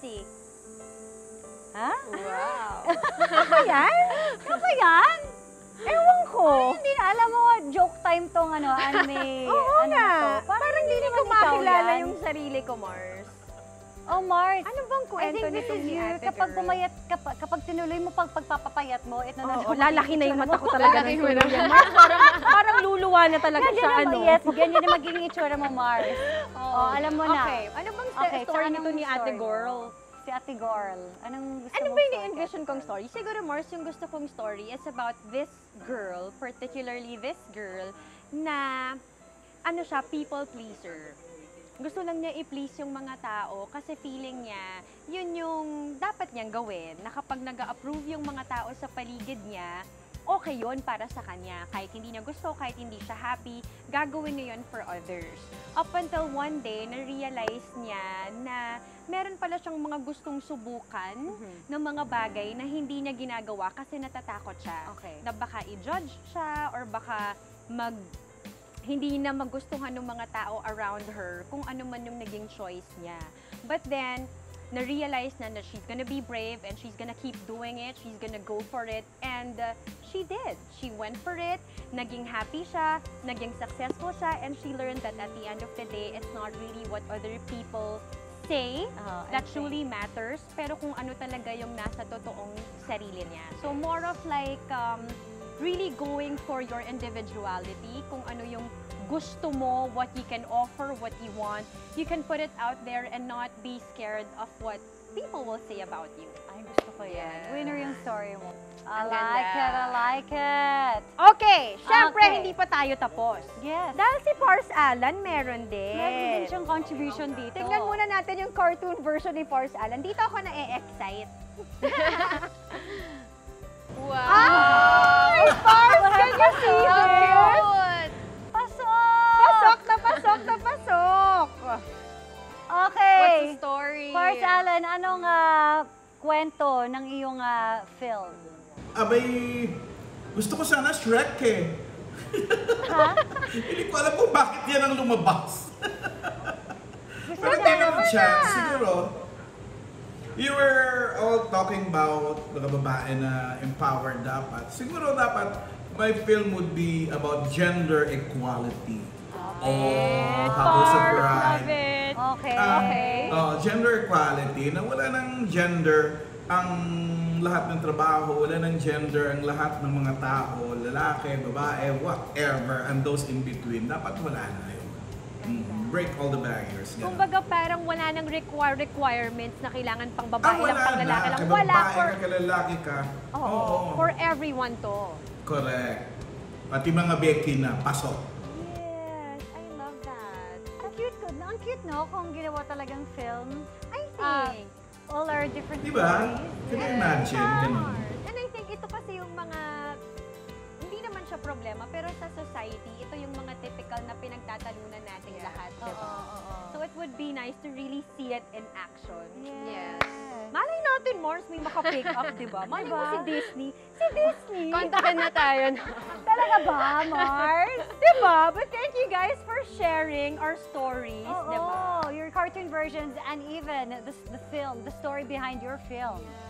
see. Ha? Wow. Ano ba yan? Ano ba yan? Ewan ko. Ay, hindi na. Alam mo, joke time tong anime. Oo ano nga. to. Parang hindi ko naman ikaw makilala yan. yung sarili ko, Mars. Oh, Mars. Ano bang I kwento think this nitong is ni you. Ate Kapag Girl? pumayat, kapag tinuloy mo pagpapapayat mo, ito na Oo, lalaki na yung mata ko talaga Lalaki ng mo tuluyan. naman. Mars, parang luluwa na talaga Ganyan siya, naman, ano? yes, ganyan na magiging itsura mo, Mars. Oh, alam mo na. Okay, ano bang Okay, story so nito anong ni Ate story mo? Girl? Si Ate Girl. Anong gusto Ano mong ba yung story, envision Ate kong Girl? story? Siguro, Mars, yung gusto kong story is about this girl, particularly this girl, na ano siya, people pleaser. Gusto lang niya i-please yung mga tao kasi feeling niya, yun yung dapat niyang gawin, na kapag nag-approve yung mga tao sa paligid niya, okay yun para sa kanya. Kahit hindi niya gusto, kahit hindi siya happy, gagawin niya yun for others. Up until one day, na-realize niya na meron pala siyang mga gustong subukan ng mga bagay na hindi niya ginagawa kasi natatakot siya. Okay. Na baka i-judge siya or baka hindi na magustuhan ng mga tao around her kung ano man yung naging choice niya. But then, na-realize na she's gonna be brave and she's gonna keep doing it, she's gonna go for it, and she did. She went for it, naging happy siya, naging successful siya, and she learned that at the end of the day, it's not really what other people say that truly matters, pero kung ano talaga yung nasa totoong sarili niya. So more of like, really going for your individuality, kung ano yung gusto mo, what you can offer, what you want. You can put it out there and not be scared of what people will say about you. Ay, gusto ko yan. Yeah. Winner yung story mo. I Ang like ganda. it, I like it. Okay, syempre Okay. hindi pa tayo tapos. Yes. Dahil si Pars Alan meron din. Meron din siyang contribution dito. Tignan muna natin yung cartoon version ni Pars Alan. Dito ako na-excite. Wow! Ay, Pars, can you see this? Cute! Pasok! Pasok na pasok na pasok! Okay. What's the story? Pars Alan, anong kwento ng iyong film? Abay, gusto ko sana Shrek eh. Ha? Hindi ko alam kung bakit yan ang lumabas. Gusto Pero niya given naman a chance, siguro, you were all talking about mga babae na empowered dapat. Siguro dapat my film would be about gender equality. Oh, Habol sa Pars, Bride. love it. Okay, Ah, okay. Gender equality, na wala ng gender ang lahat ng trabaho, wala ng gender ang lahat ng mga tao, lalaki, babae, whatever, and those in between. Dapat wala na yun. Break all the barriers. Ganun. Kumbaga parang wala nang requirements na kailangan pang babae lang, wala pang lalaki lang. Kaya Wala babae for, ka, kaya lalaki ka. oo, for everyone to. Correct. Pati mga Becky na, pasok. Yes, I love that. Ang cute ko. Ang cute, no? Kung ginawa talagang film. I Ah, think. all our different Di ba? stories. Can you imagine? Ganun. And I think ito kasi yung mga, hindi naman siya problema, pero sa society, ito yung mga typical na pinagtatalunan nating lahat, Oo, diba? oo. So it would be nice to really see it in action. Yes. Malay natin, Mars, may maka-pick up, diba? Malay mo si Diba? Disney. Si Disney! Kontakin na tayo. Talaga ba, Mars? Diba? But thank you guys for sharing our stories, diba? Oh, your cartoon versions and even the film, the story behind your film.